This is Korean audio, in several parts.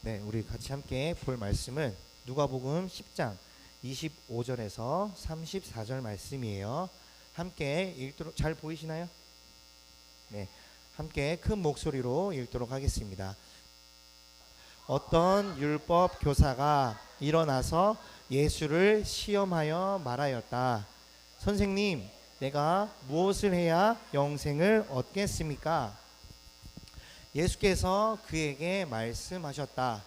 네, 우리 같이 함께 볼 말씀은 누가복음 10장 25절에서 34절 말씀이에요. 함께 읽도록, 잘 보이시나요? 네, 함께 큰 목소리로 읽도록 하겠습니다. 어떤 율법 교사가 일어나서 예수를 시험하여 말하였다. 선생님, 내가 무엇을 해야 영생을 얻겠습니까? 예수께서 그에게 말씀하셨다.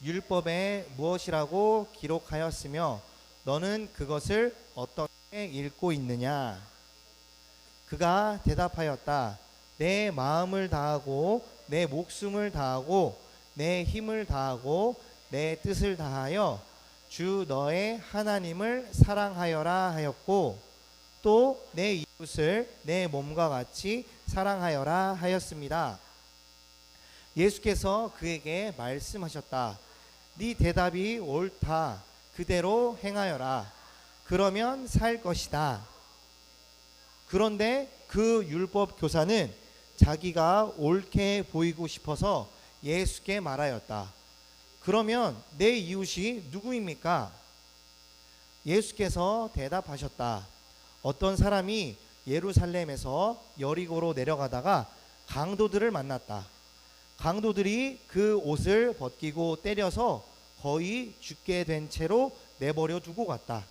율법에 무엇이라고 기록하였으며 너는 그것을 어떻게 읽고 있느냐? 그가 대답하였다. 내 마음을 다하고 내 목숨을 다하고 내 힘을 다하고 내 뜻을 다하여 주 너의 하나님을 사랑하여라 하였고 또 내 이웃을 내 몸과 같이 사랑하여라 하였습니다. 예수께서 그에게 말씀하셨다. 네 대답이 옳다. 그대로 행하여라. 그러면 살 것이다. 그런데 그 율법 교사는 자기가 옳게 보이고 싶어서 예수께 말하였다. 그러면 내 이웃이 누구입니까? 예수께서 대답하셨다. 어떤 사람이 예루살렘에서 여리고로 내려가다가 강도들을 만났다. 강도들이 그 옷을 벗기고 때려서 거의 죽게 된 채로 내버려 두고 갔다.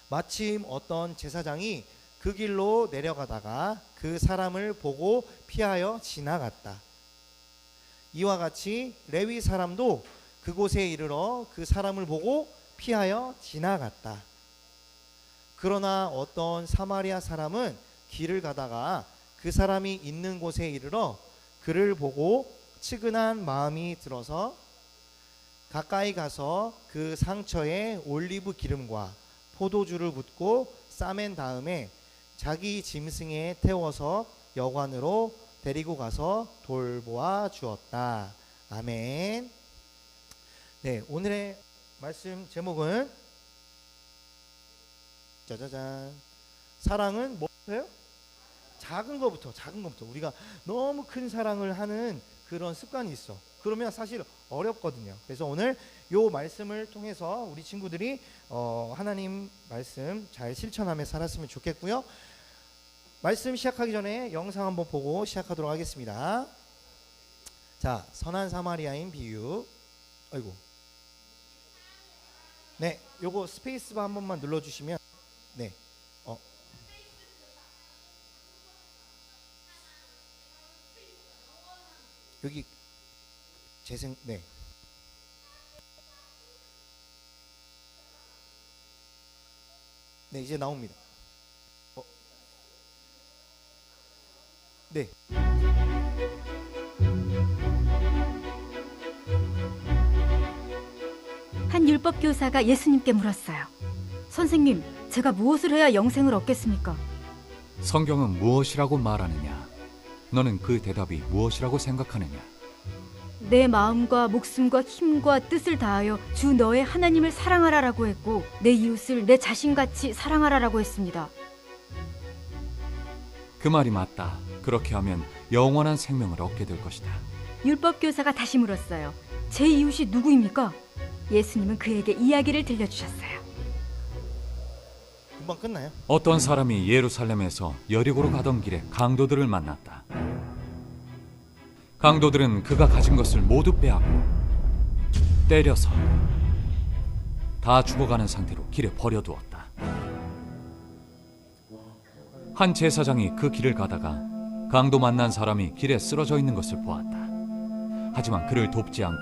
마침 어떤 제사장이 그 길로 내려가다가 그 사람을 보고 피하여 지나갔다. 이와 같이 레위 사람도 그곳에 이르러 그 사람을 보고 피하여 지나갔다. 그러나 어떤 사마리아 사람은 길을 가다가 그 사람이 있는 곳에 이르러 그를 보고 측은한 마음이 들어서 가까이 가서 그 상처에 올리브 기름과 포도주를 붓고 싸맨 다음에 자기 짐승에 태워서 여관으로 데리고 가서 돌보아 주었다. 아멘. 네, 오늘의 말씀 제목은 짜자잔. 사랑은 뭐예요? 작은 것부터 우리가 너무 큰 사랑을 하는 그런 습관이 있어. 그러면 사실 어렵거든요. 그래서 오늘 요 말씀을 통해서 우리 친구들이 하나님 말씀 잘 실천하며 살았으면 좋겠고요. 말씀 시작하기 전에 영상 한번 보고 시작하도록 하겠습니다. 자, 선한 사마리아인 비유. 아이고. 네, 요거 스페이스바 한 번만 눌러주시면 네. 여기 재생 네. 네, 이제 나옵니다. 네. 한 율법 교사가 예수님께 물었어요. 선생님, 제가 무엇을 해야 영생을 얻겠습니까? 성경은 무엇이라고 말하느냐? 너는 그 대답이 무엇이라고 생각하느냐? 내 마음과 목숨과 힘과 뜻을 다하여 주 너의 하나님을 사랑하라라고 했고 내 이웃을 내 자신같이 사랑하라라고 했습니다. 그 말이 맞다. 그렇게 하면 영원한 생명을 얻게 될 것이다. 율법 교사가 다시 물었어요. 제 이웃이 누구입니까? 예수님은 그에게 이야기를 들려주셨어요. 금방 끝나요? 어떤 사람이 예루살렘에서 여리고로 가던 길에 강도들을 만났다. 강도들은 그가 가진 것을 모두 빼앗고 때려서 다 죽어가는 상태로 길에 버려두었다. 한 제사장이 그 길을 가다가 강도 만난 사람이 길에 쓰러져 있는 것을 보았다. 하지만 그를 돕지 않고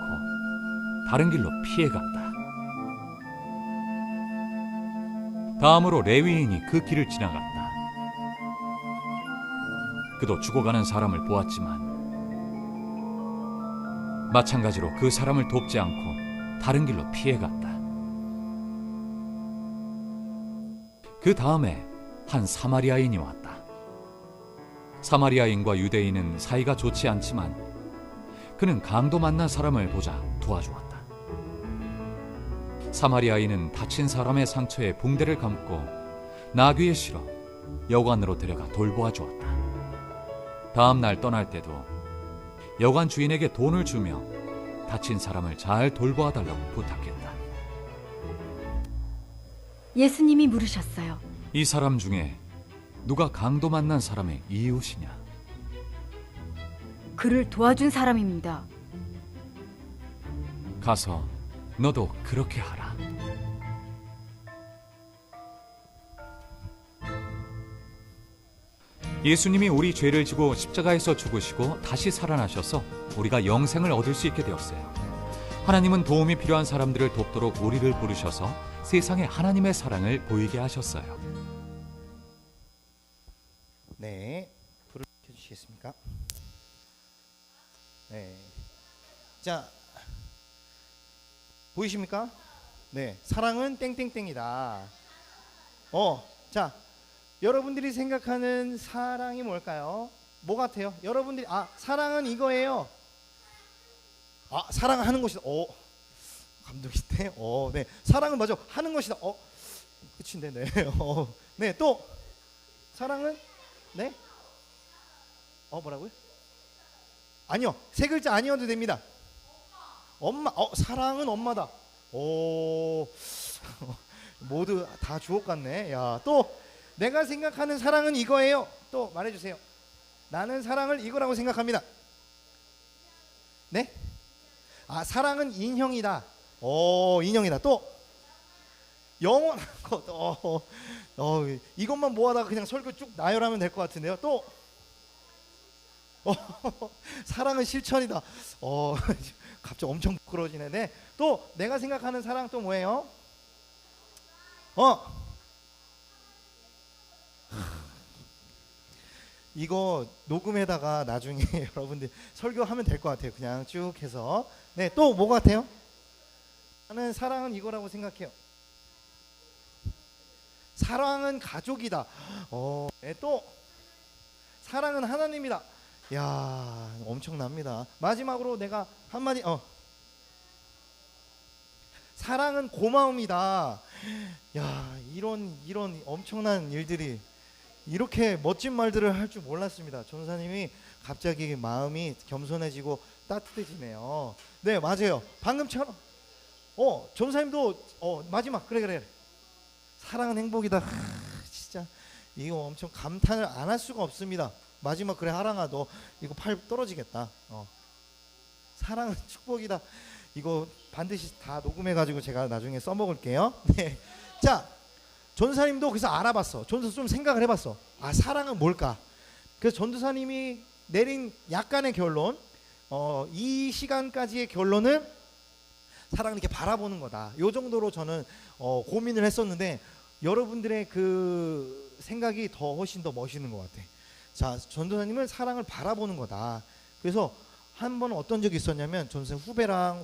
다른 길로 피해갔다. 다음으로 레위인이 그 길을 지나갔다. 그도 죽어가는 사람을 보았지만 마찬가지로 그 사람을 돕지 않고 다른 길로 피해갔다. 그 다음에 한 사마리아인이 왔다. 사마리아인과 유대인은 사이가 좋지 않지만 그는 강도 만난 사람을 보자 도와주었다. 사마리아인은 다친 사람의 상처에 붕대를 감고 나귀에 실어 여관으로 데려가 돌보아 주었다. 다음 날 떠날 때도 여관 주인에게 돈을 주며 다친 사람을 잘 돌보아 달라고 부탁했다. 예수님이 물으셨어요. 이 사람 중에 누가 강도 만난 사람의 이웃이냐? 그를 도와준 사람입니다. 가서 너도 그렇게 하라. 예수님이 우리 죄를 지고 십자가에서 죽으시고 다시 살아나셔서 우리가 영생을 얻을 수 있게 되었어요. 하나님은 도움이 필요한 사람들을 돕도록 우리를 부르셔서 세상에 하나님의 사랑을 보이게 하셨어요. 네, 불을 켜주시겠습니까? 네, 자 보이십니까? 네, 사랑은 땡땡땡이다. 자, 여러분들이 생각하는 사랑이 뭘까요? 뭐 같아요? 여러분들이 사랑은 이거예요. 사랑하는 것이다. 감독인데. 네, 사랑은 맞아. 하는 것이다. 끝인데, 네. 네, 또 사랑은 네? 뭐라고요? 아니요, 세 글자 아니어도 됩니다. 엄마. 사랑은 엄마다. 모두 다 주옥 같네. 야, 또 내가 생각하는 사랑은 이거예요. 또 말해주세요. 나는 사랑을 이거라고 생각합니다. 네? 사랑은 인형이다. 인형이다. 또 영원한 것. 이것만 모아다가 그냥 설교 쭉 나열하면 될 것 같은데요. 또 사랑은 실천이다. 갑자기 엄청 부끄러워지네. 네. 또 내가 생각하는 사랑 또 뭐예요? 이거 녹음에다가 나중에 여러분들 설교하면 될 것 같아요. 그냥 쭉 해서. 네, 또 뭐 같아요? 나는 사랑은 이거라고 생각해요. 사랑은 가족이다. 네, 또 사랑은 하나님이다. 야, 엄청납니다. 마지막으로 내가 한마디. 사랑은 고마움이다. 야, 이런 엄청난 일들이, 이렇게 멋진 말들을 할 줄 몰랐습니다. 전사님이 갑자기 마음이 겸손해지고 따뜻해지네요. 네, 맞아요. 방금처럼 전사님도 마지막 그래. 사랑은 행복이다. 진짜 이거 엄청 감탄을 안 할 수가 없습니다. 마지막 그래 하랑아, 너 이거 팔 떨어지겠다. 사랑은 축복이다. 이거 반드시 다 녹음해가지고 제가 나중에 써먹을게요. 네. 자, 전도사님도 그래서 알아봤어. 전도사 좀 생각을 해봤어. 사랑은 뭘까? 그래서 전도사님이 내린 약간의 결론, 이 시간까지의 결론은 사랑을 이렇게 바라보는 거다. 요 정도로 저는 고민을 했었는데, 여러분들의 그 생각이 훨씬 더 멋있는 것 같아. 자, 전도사님은 사랑을 바라보는 거다. 그래서 한 번 어떤 적이 있었냐면, 전도사님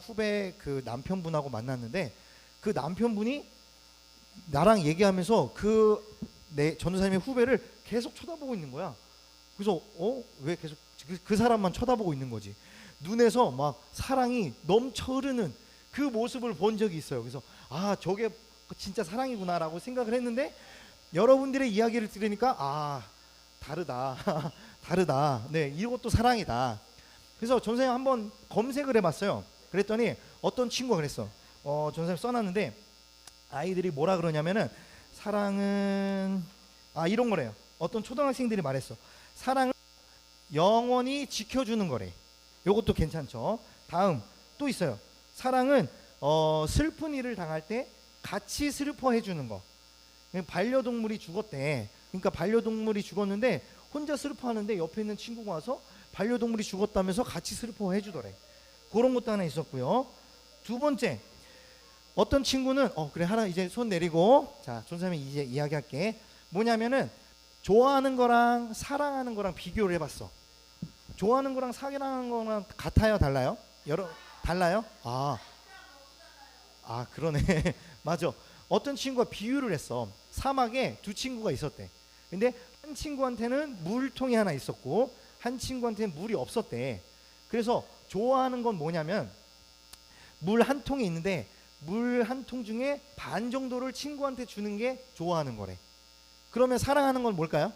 후배 그 남편분하고 만났는데, 그 남편분이 나랑 얘기하면서 내 전도사님의 후배를 계속 쳐다보고 있는 거야. 그래서 왜 계속 그 사람만 쳐다보고 있는 거지. 눈에서 막 사랑이 넘쳐 흐르는 그 모습을 본 적이 있어요. 그래서 저게 진짜 사랑이구나라고 생각을 했는데, 여러분들의 이야기를 들으니까 다르다. 다르다. 네, 이것도 사랑이다. 그래서 전사님 한번 검색을 해봤어요. 그랬더니 어떤 친구가 그랬어. 전사님 써놨는데, 아이들이 뭐라 그러냐면은, 사랑은 이런 거래요. 어떤 초등학생들이 말했어. 사랑은 영원히 지켜주는 거래. 요것도 괜찮죠. 다음 또 있어요. 사랑은 슬픈 일을 당할 때 같이 슬퍼해 주는 거. 반려동물이 죽었대. 그러니까 반려동물이 죽었는데 혼자 슬퍼하는데 옆에 있는 친구가 와서 반려동물이 죽었다면서 같이 슬퍼해 주더래. 그런 것도 하나 있었고요. 두 번째, 어떤 친구는 그래, 하나 이제 손 내리고, 자, 전사님이 이제 이야기할게. 뭐냐면은, 좋아하는 거랑 사랑하는 거랑 비교를 해봤어. 좋아하는 거랑 사랑하는 거랑 같아요, 달라요? 달라요? 그러네. 맞아. 어떤 친구가 비유를 했어. 사막에 두 친구가 있었대. 근데 한 친구한테는 물통이 하나 있었고 한 친구한테는 물이 없었대. 그래서 좋아하는 건 뭐냐면, 물 한 통이 있는데 물 한 통 중에 반 정도를 친구한테 주는 게 좋아하는 거래. 그러면 사랑하는 건 뭘까요?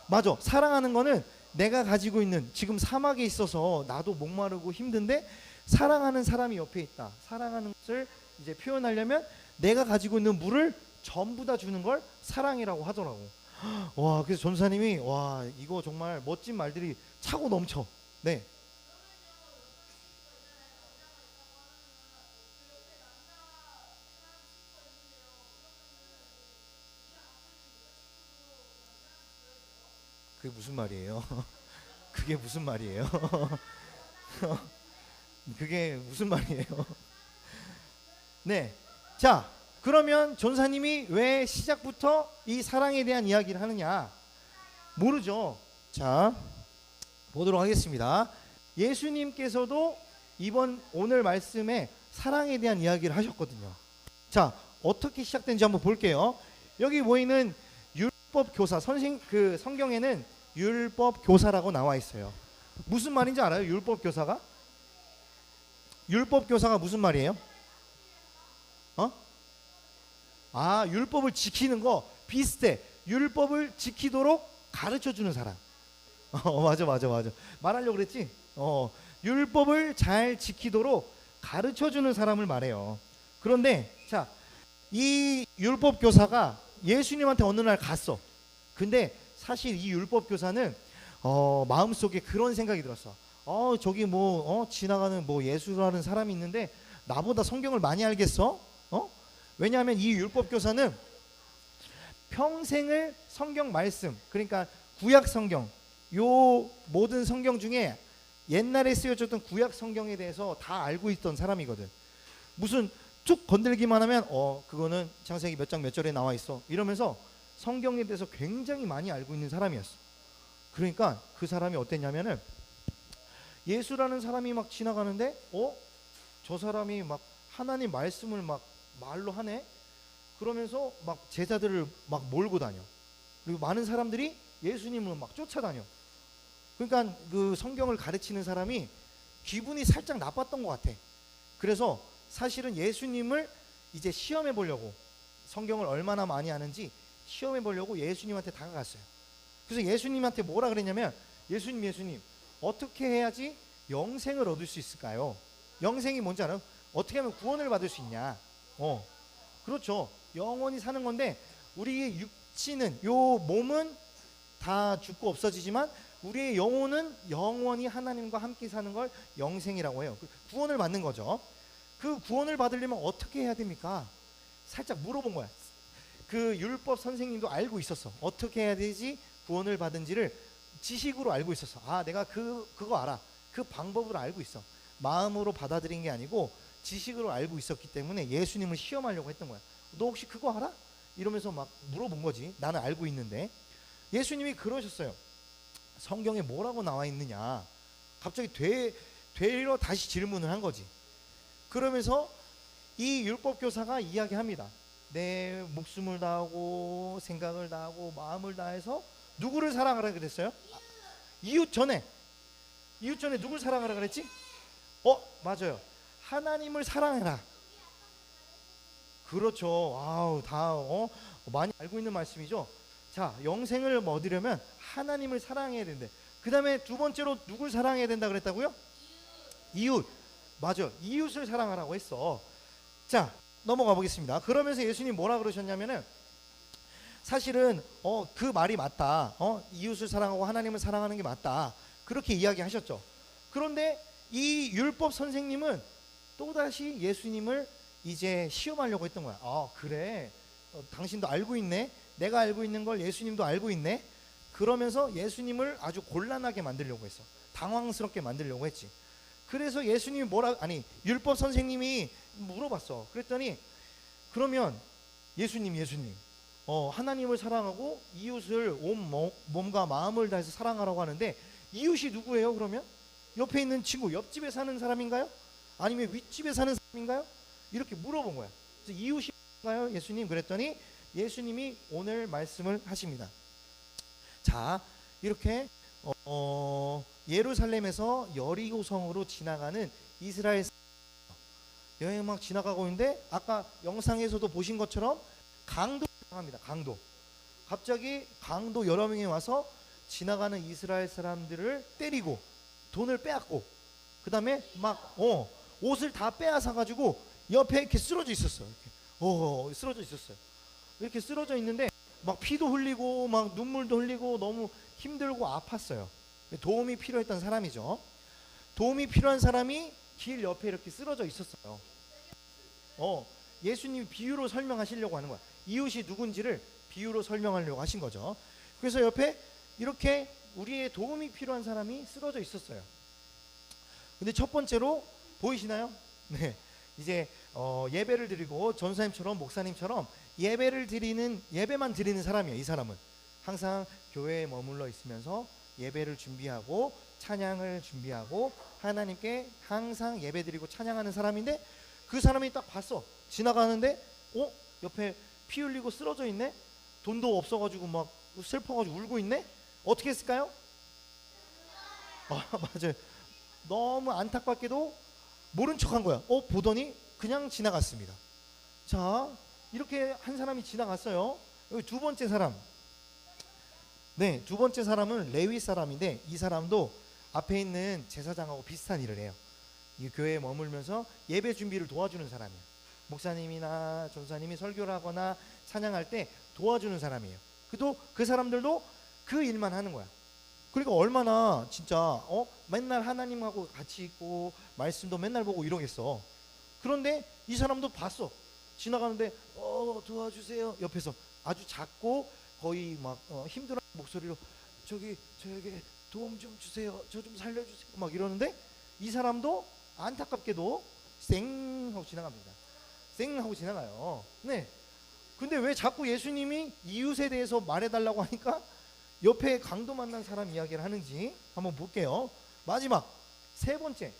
맞아. 사랑하는 거는 내가 가지고 있는 지금 사막에 있어서 나도 목마르고 힘든데 사랑하는 사람이 옆에 있다. 사랑하는 것을 이제 표현하려면 내가 가지고 있는 물을 전부 다 주는 걸 사랑이라고 하더라고. 와, 그래서 전사님이 와, 이거 정말 멋진 말들이 차고 넘쳐. 네. 그게 무슨 말이에요? 그게 무슨 말이에요? 그게 무슨 말이에요? 네. 자, 그러면 전사님이 왜 시작부터 이 사랑에 대한 이야기를 하느냐? 모르죠. 자, 보도록 하겠습니다. 예수님께서도 오늘 말씀에 사랑에 대한 이야기를 하셨거든요. 자, 어떻게 시작된지 한번 볼게요. 여기 보이는 율법 교사 그 성경에는 율법 교사라고 나와 있어요. 무슨 말인지 알아요? 율법 교사가? 율법 교사가 무슨 말이에요? 율법을 지키는 거 비슷해. 율법을 지키도록 가르쳐 주는 사람. 맞아. 말하려고 그랬지? 율법을 잘 지키도록 가르쳐 주는 사람을 말해요. 그런데 자, 이 율법 교사가 예수님한테 어느 날 갔어. 근데 사실 이 율법 교사는 마음속에 그런 생각이 들었어. 저기 지나가는 예수라는 사람이 있는데 나보다 성경을 많이 알겠어? 왜냐하면 이 율법 교사는 평생을 성경 말씀, 그러니까 구약 성경, 요 모든 성경 중에 옛날에 쓰여졌던 구약 성경에 대해서 다 알고 있던 사람이거든. 무슨 툭 건들기만 하면 그거는 창세기 몇 장 몇 절에 나와 있어 이러면서 성경에 대해서 굉장히 많이 알고 있는 사람이었어. 그러니까 그 사람이 어땠냐면은 예수라는 사람이 막 지나가는데 저 사람이 막 하나님 말씀을 막 말로 하네. 그러면서 막 제자들을 막 몰고 다녀. 그리고 많은 사람들이 예수님을 막 쫓아다녀. 그러니까 그 성경을 가르치는 사람이 기분이 살짝 나빴던 것 같아. 그래서 사실은 예수님을 이제 시험해 보려고, 성경을 얼마나 많이 아는지 시험해 보려고 예수님한테 다가갔어요. 그래서 예수님한테 뭐라 그랬냐면, 예수님 어떻게 해야지 영생을 얻을 수 있을까요? 영생이 뭔지 알아요? 어떻게 하면 구원을 받을 수 있냐? 그렇죠. 영원히 사는 건데 우리의 육신은, 요 몸은 다 죽고 없어지지만 우리의 영혼은 영원히 하나님과 함께 사는 걸 영생이라고 해요. 구원을 받는 거죠. 그 구원을 받으려면 어떻게 해야 됩니까? 살짝 물어본 거야. 그 율법 선생님도 알고 있었어. 어떻게 해야 되지 구원을 받은지를 지식으로 알고 있었어. 내가 그거 알아. 그 방법을 알고 있어. 마음으로 받아들인 게 아니고 지식으로 알고 있었기 때문에 예수님을 시험하려고 했던 거야. 너 혹시 그거 알아? 이러면서 막 물어본 거지. 나는 알고 있는데. 예수님이 그러셨어요. 성경에 뭐라고 나와 있느냐. 갑자기 되려 다시 질문을 한 거지. 그러면서 이 율법 교사가 이야기합니다. 내 목숨을 다하고 생각을 다하고 마음을 다해서 누구를 사랑하라 그랬어요? 이웃 전에 누굴 사랑하라 그랬지? 맞아요. 하나님을 사랑해라. 그렇죠. 많이 알고 있는 말씀이죠. 자, 영생을 얻으려면 하나님을 사랑해야 된대. 그 다음에 두 번째로 누굴 사랑해야 된다 그랬다고요? 이웃. 맞아. 이웃을 사랑하라고 했어. 자, 넘어가 보겠습니다. 그러면서 예수님 뭐라 그러셨냐면은, 사실은 그 말이 맞다. 이웃을 사랑하고 하나님을 사랑하는 게 맞다. 그렇게 이야기하셨죠. 그런데 이 율법 선생님은 또다시 예수님을 이제 시험하려고 했던 거야. 그래. 당신도 알고 있네. 내가 알고 있는 걸 예수님도 알고 있네. 그러면서 예수님을 아주 곤란하게 만들려고 했어. 당황스럽게 만들려고 했지. 그래서 예수님이 율법 선생님이 물어봤어. 그랬더니, 그러면 예수님 하나님을 사랑하고 이웃을 온 몸과 마음을 다해서 사랑하라고 하는데 이웃이 누구예요? 그러면 옆에 있는 친구, 옆집에 사는 사람인가요? 아니면 윗집에 사는 사람인가요? 이렇게 물어본 거야. 그래서 이웃이 누군가요? 예수님. 그랬더니 예수님이 오늘 말씀을 하십니다. 자, 이렇게 예루살렘에서 여리고성으로 지나가는 이스라엘 여행 막 지나가고 있는데, 아까 영상에서도 보신 것처럼 강도 합니다. 강도. 갑자기 강도 여러 명이 와서 지나가는 이스라엘 사람들을 때리고 돈을 빼앗고 그 다음에 막 옷을 다 빼앗아 가지고 옆에 이렇게 쓰러져 있었어요. 이렇게 쓰러져 있었어요. 이렇게 쓰러져 있는데 막 피도 흘리고 막 눈물도 흘리고 너무 힘들고 아팠어요. 도움이 필요했던 사람이죠. 도움이 필요한 사람이 길 옆에 이렇게 쓰러져 있었어요. 예수님이 비유로 설명하시려고 하는 거야. 이웃이 누군지를 비유로 설명하려고 하신 거죠. 그래서 옆에 이렇게 우리의 도움이 필요한 사람이 쓰러져 있었어요. 근데 첫 번째로 보이시나요? 네, 이제 예배를 드리고 전사님처럼 목사님처럼 예배만 드리는 사람이에요. 이 사람은 항상 교회에 머물러 있으면서 예배를 준비하고 찬양을 준비하고 하나님께 항상 예배 드리고 찬양하는 사람인데, 그 사람이 딱 봤어. 지나가는데 옆에 피 흘리고 쓰러져 있네. 돈도 없어가지고 막 슬퍼가지고 울고 있네. 어떻게 했을까요? 맞아요. 너무 안타깝게도 모른 척한 거야. 보더니 그냥 지나갔습니다. 자, 이렇게 한 사람이 지나갔어요. 여기 두 번째 사람. 네, 두 번째 사람은 레위 사람인데, 이 사람도 앞에 있는 제사장하고 비슷한 일을 해요. 이 교회에 머물면서 예배 준비를 도와주는 사람이에요. 목사님이나 전사님이 설교를 하거나 찬양할 때 도와주는 사람이에요. 그 사람들도 그 일만 하는 거야. 그러니까 얼마나 진짜 맨날 하나님하고 같이 있고 말씀도 맨날 보고 이러겠어. 그런데 이 사람도 봤어. 지나가는데 도와주세요. 옆에서 아주 작고 거의 막 힘들어 목소리로 저에게 도움 좀 주세요. 저 좀 살려주세요. 막 이러는데 이 사람도 안타깝게도 쌩 하고 지나갑니다. 쌩 하고 지나가요. 네. 근데 왜 자꾸 예수님이 이웃에 대해서 말해달라고 하니까 옆에 강도 만난 사람 이야기를 하는지 한번 볼게요. 마지막 세 번째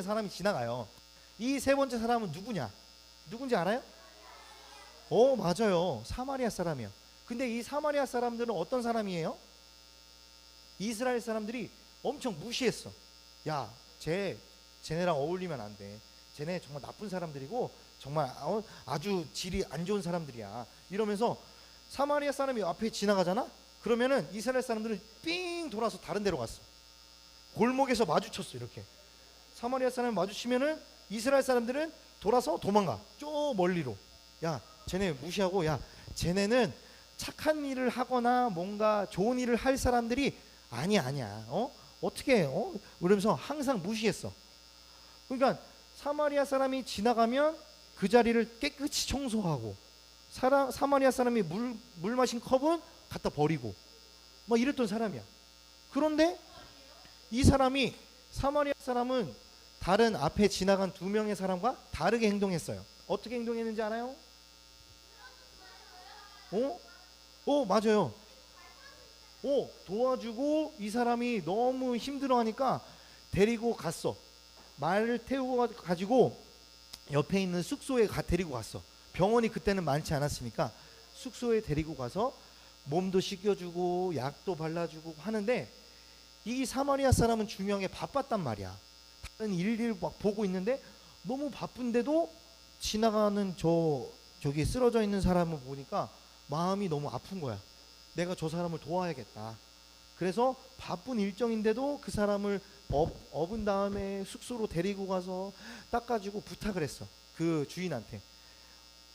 사람이 지나가요. 이 세 번째 사람은 누군지 알아요? 맞아요. 사마리아 사람이에요. 근데 이 사마리아 사람들은 어떤 사람이에요? 이스라엘 사람들이 엄청 무시했어. 야, 쟤네랑 어울리면 안 돼. 쟤네 정말 나쁜 사람들이고 정말 아주 질이 안 좋은 사람들이야. 이러면서 사마리아 사람이 앞에 지나가잖아? 그러면은 이스라엘 사람들은 삥 돌아서 다른 데로 갔어. 골목에서 마주쳤어. 이렇게 사마리아 사람이 마주치면은 이스라엘 사람들은 돌아서 도망가. 저 멀리로. 야, 쟤네 무시하고, 야, 쟤네는 착한 일을 하거나 뭔가 좋은 일을 할 사람들이 아니야. 어떻게 그러면서 항상 무시했어. 그러니까 사마리아 사람이 지나가면 그 자리를 깨끗이 청소하고, 사마리아 사람이 물 마신 컵은 갖다 버리고 막 이랬던 사람이야. 그런데 이 사람이, 사마리아 사람은 다른 앞에 지나간 두 명의 사람과 다르게 행동했어요. 어떻게 행동했는지 알아요? 맞아요. 도와주고, 이 사람이 너무 힘들어하니까 데리고 갔어. 말을 태우고 가지고 옆에 있는 숙소에 데리고 갔어. 병원이 그때는 많지 않았으니까 숙소에 데리고 가서 몸도 씻겨주고 약도 발라주고 하는데, 이 사마리아 사람은 중요한 게 바빴단 말이야. 다른 일을 막 보고 있는데 너무 바쁜데도 지나가는 저기 쓰러져 있는 사람을 보니까 마음이 너무 아픈 거야. 내가 저 사람을 도와야겠다. 그래서 바쁜 일정인데도 그 사람을 업은 다음에 숙소로 데리고 가서 닦아주고 부탁을 했어. 그 주인한테.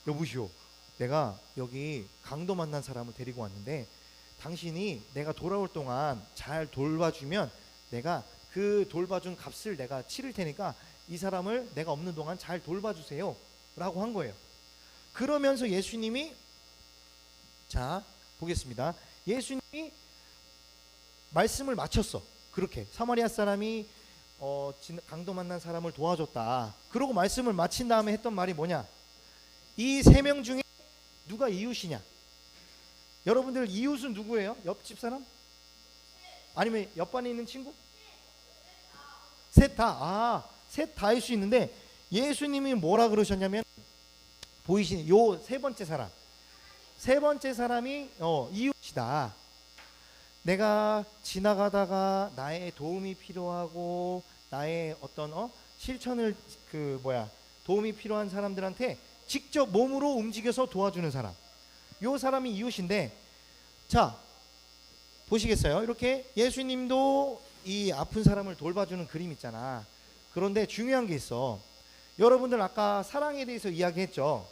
여보시오, 내가 여기 강도 만난 사람을 데리고 왔는데 당신이 내가 돌아올 동안 잘 돌봐주면 내가 그 돌봐준 값을 내가 치를 테니까 이 사람을 내가 없는 동안 잘 돌봐주세요 라고 한 거예요. 그러면서 예수님이, 자 보겠습니다. 예수님이 말씀을 마쳤어. 그렇게 사마리아 사람이 강도 만난 사람을 도와줬다. 그러고 말씀을 마친 다음에 했던 말이 뭐냐? 이 세 명 중에 누가 이웃이냐? 여러분들 이웃은 누구예요? 옆집 사람? 아니면 옆반에 있는 친구? 셋 다. 셋 다일 수 있는데 예수님이 뭐라 그러셨냐면, 보이시는 요 세 번째 사람이 이웃이다. 내가 지나가다가 나의 도움이 필요하고 나의 어떤 실천을 도움이 필요한 사람들한테 직접 몸으로 움직여서 도와주는 사람. 요 사람이 이웃인데, 자 보시겠어요? 이렇게 예수님도 이 아픈 사람을 돌봐주는 그림 있잖아. 그런데 중요한 게 있어. 여러분들 아까 사랑에 대해서 이야기했죠.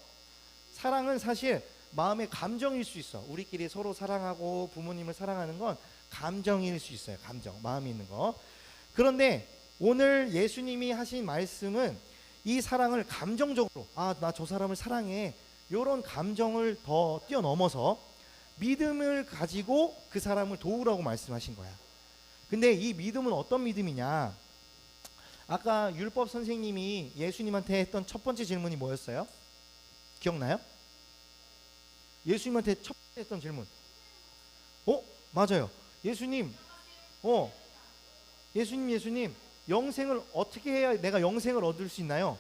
사랑은 사실 마음의 감정일 수 있어. 우리끼리 서로 사랑하고 부모님을 사랑하는 건 감정일 수 있어요. 감정, 마음이 있는 거. 그런데 오늘 예수님이 하신 말씀은 이 사랑을 감정적으로, 아, 나 저 사람을 사랑해, 이런 감정을 더 뛰어넘어서 믿음을 가지고 그 사람을 도우라고 말씀하신 거야. 근데 이 믿음은 어떤 믿음이냐? 아까 율법 선생님이 예수님한테 했던 첫 번째 질문이 뭐였어요? 기억나요? 예수님한테 첫 번째 했던 질문. 맞아요. 예수님, 예수님, 영생을 어떻게 해야 내가 영생을 얻을 수 있나요?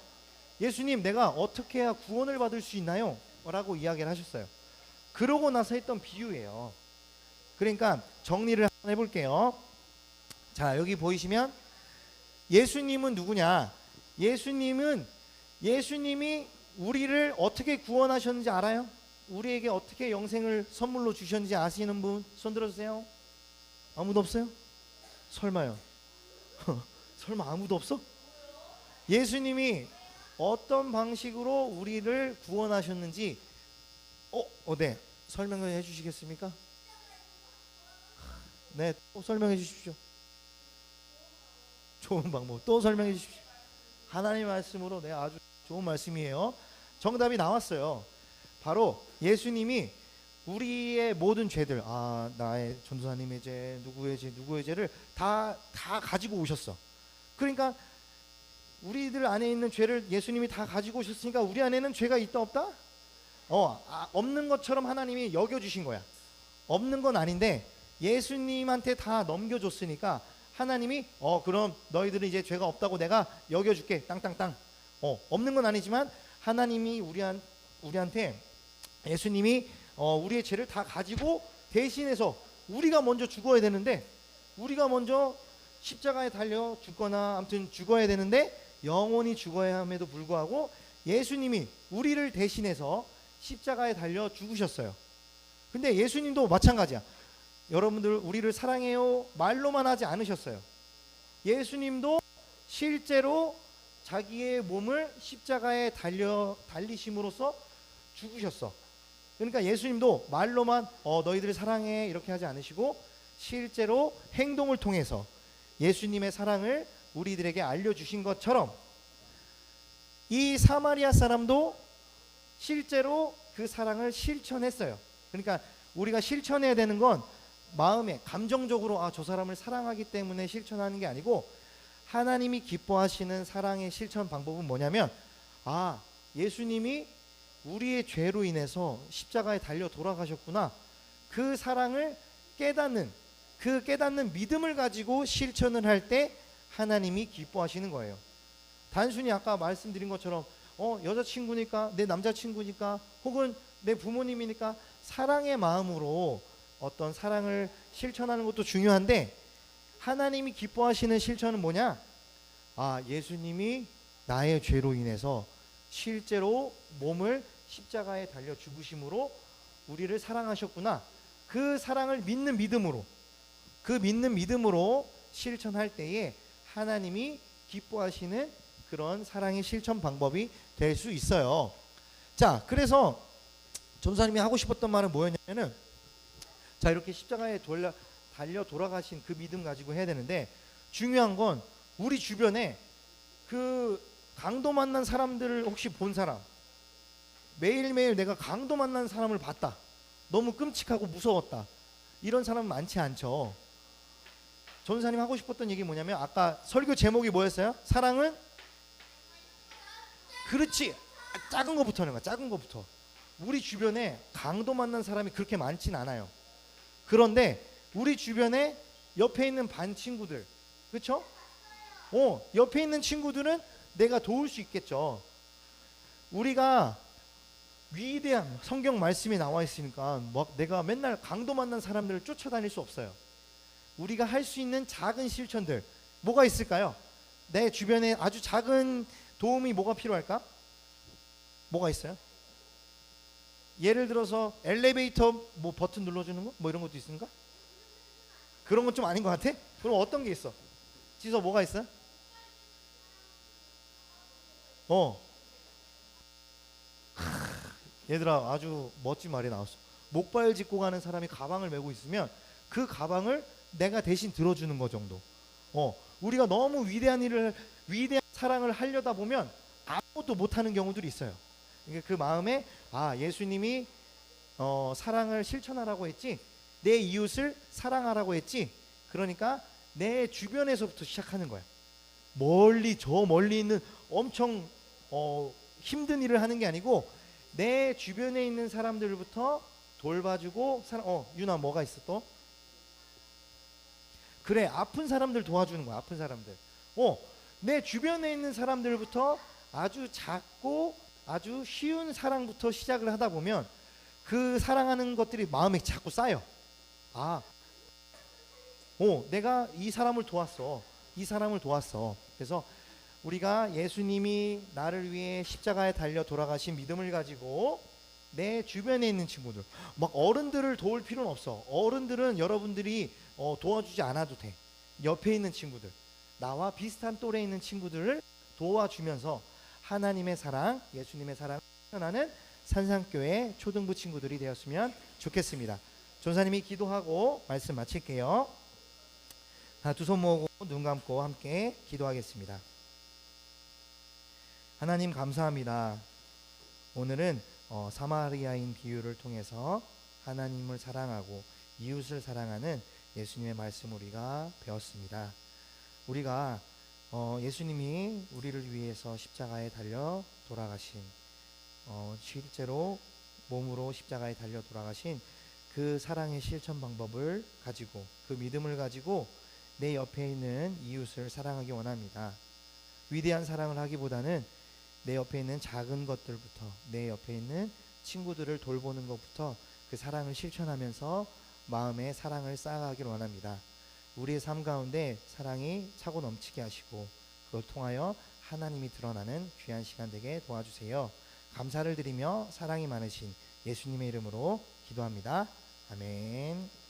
예수님, 내가 어떻게 해야 구원을 받을 수 있나요? 라고 이야기를 하셨어요. 그러고 나서 했던 비유예요. 그러니까 정리를 한번 해볼게요. 자, 여기 보이시면 예수님은 누구냐? 예수님이 우리를 어떻게 구원하셨는지 알아요? 우리에게 어떻게 영생을 선물로 주셨는지 아시는 분 손 들어주세요. 아무도 없어요? 설마요? 설마 아무도 없어? 예수님이 어떤 방식으로 우리를 구원하셨는지 네, 설명을 해주시겠습니까? 네, 또 설명해 주십시오. 좋은 방법 또 설명해 주십시오. 하나님 말씀으로, 네, 아주 좋은 말씀이에요. 정답이 나왔어요. 바로 예수님이 우리의 모든 죄들, 나의 전도사님의 죄, 누구의 죄를 다 가지고 오셨어. 그러니까 우리들 안에 있는 죄를 예수님이 다 가지고 오셨으니까 우리 안에는 죄가 있다 없다? 없는 것처럼 하나님이 여겨주신 거야. 없는 건 아닌데 예수님한테 다 넘겨줬으니까 하나님이 그럼 너희들은 이제 죄가 없다고 내가 여겨줄게. 땅땅땅. 없는 건 아니지만 하나님이 우리한테 예수님이 우리의 죄를 다 가지고 대신해서 우리가 먼저 죽어야 되는데, 우리가 먼저 십자가에 달려 죽거나 아무튼 죽어야 되는데 영원히 죽어야 함에도 불구하고 예수님이 우리를 대신해서 십자가에 달려 죽으셨어요. 근데 예수님도 마찬가지야. 여러분들 우리를 사랑해요 말로만 하지 않으셨어요. 예수님도 실제로 자기의 몸을 십자가에 달리심으로써 죽으셨어. 그러니까 예수님도 말로만 너희들을 사랑해 이렇게 하지 않으시고 실제로 행동을 통해서 예수님의 사랑을 우리들에게 알려주신 것처럼 이 사마리아 사람도 실제로 그 사랑을 실천했어요. 그러니까 우리가 실천해야 되는 건 마음에 감정적으로 저 사람을 사랑하기 때문에 실천하는 게 아니고, 하나님이 기뻐하시는 사랑의 실천 방법은 뭐냐면 예수님이 우리의 죄로 인해서 십자가에 달려 돌아가셨구나, 그 사랑을 깨닫는 믿음을 가지고 실천을 할 때 하나님이 기뻐하시는 거예요. 단순히 아까 말씀드린 것처럼 여자친구니까, 내 남자친구니까, 혹은 내 부모님이니까 사랑의 마음으로 어떤 사랑을 실천하는 것도 중요한데, 하나님이 기뻐하시는 실천은 뭐냐? 예수님이 나의 죄로 인해서 실제로 몸을 십자가에 달려 죽으심으로 우리를 사랑하셨구나, 그 사랑을 믿는 믿음으로 실천할 때에 하나님이 기뻐하시는 그런 사랑의 실천 방법이 될 수 있어요. 자, 그래서 전사님이 하고 싶었던 말은 뭐였냐면은, 자, 이렇게 십자가에 달려 돌아가신 그 믿음 가지고 해야 되는데, 중요한 건 우리 주변에 그 강도 만난 사람들을 혹시 본 사람, 매일매일 내가 강도 만난 사람을 봤다, 너무 끔찍하고 무서웠다, 이런 사람은 많지 않죠. 전사님 하고 싶었던 얘기 뭐냐면, 아까 설교 제목이 뭐였어요? 사랑은? 그렇지, 작은 거부터 하는 거야. 작은 거부터. 우리 주변에 강도 만난 사람이 그렇게 많진 않아요. 그런데 우리 주변에 옆에 있는 반 친구들, 그렇죠? 옆에 있는 친구들은 내가 도울 수 있겠죠. 우리가 위대한 성경 말씀이 나와 있으니까 내가 맨날 강도 만난 사람들을 쫓아다닐 수 없어요. 우리가 할 수 있는 작은 실천들 뭐가 있을까요? 내 주변에 아주 작은 도움이 뭐가 필요할까? 뭐가 있어요? 예를 들어서 엘리베이터 버튼 눌러주는 거? 이런 것도 있습니까? 그런 건 좀 아닌 것 같아? 그럼 어떤 게 있어? 지서 뭐가 있어? 얘들아 아주 멋진 말이 나왔어. 목발 짚고 가는 사람이 가방을 메고 있으면 그 가방을 내가 대신 들어주는 거 정도. 우리가 너무 위대한 사랑을 하려다 보면 아무것도 못하는 경우들이 있어요. 그러니까 그 마음에 예수님이 사랑을 실천하라고 했지, 내 이웃을 사랑하라고 했지. 그러니까 내 주변에서부터 시작하는 거야. 저 멀리 있는 엄청 힘든 일을 하는 게 아니고 내 주변에 있는 사람들부터 돌봐주고 유나 뭐가 있어 또? 그래, 아픈 사람들 도와주는 거야. 아픈 사람들. 내 주변에 있는 사람들부터 아주 작고 아주 쉬운 사랑부터 시작을 하다 보면 그 사랑하는 것들이 마음에 자꾸 쌓여. 내가 이 사람을 도왔어. 이 사람을 도왔어. 그래서 우리가 예수님이 나를 위해 십자가에 달려 돌아가신 믿음을 가지고 내 주변에 있는 친구들, 막 어른들을 도울 필요는 없어. 어른들은 여러분들이 도와주지 않아도 돼. 옆에 있는 친구들, 나와 비슷한 또래에 있는 친구들을 도와주면서 하나님의 사랑, 예수님의 사랑을 실천하는 산상교회 초등부 친구들이 되었으면 좋겠습니다. 전사님이 기도하고 말씀 마칠게요. 두 손 모으고 눈 감고 함께 기도하겠습니다. 하나님 감사합니다. 오늘은 사마리아인 비유를 통해서 하나님을 사랑하고 이웃을 사랑하는 예수님의 말씀 우리가 배웠습니다. 우리가 예수님이 우리를 위해서 십자가에 달려 돌아가신, 실제로 몸으로 십자가에 달려 돌아가신 그 사랑의 실천 방법을 가지고, 그 믿음을 가지고 내 옆에 있는 이웃을 사랑하기 원합니다. 위대한 사랑을 하기보다는 내 옆에 있는 작은 것들부터, 내 옆에 있는 친구들을 돌보는 것부터 그 사랑을 실천하면서 마음의 사랑을 쌓아가길 원합니다. 우리의 삶 가운데 사랑이 차고 넘치게 하시고 그걸 통하여 하나님이 드러나는 귀한 시간 되게 도와주세요. 감사를 드리며 사랑이 많으신 예수님의 이름으로 기도합니다. 아멘.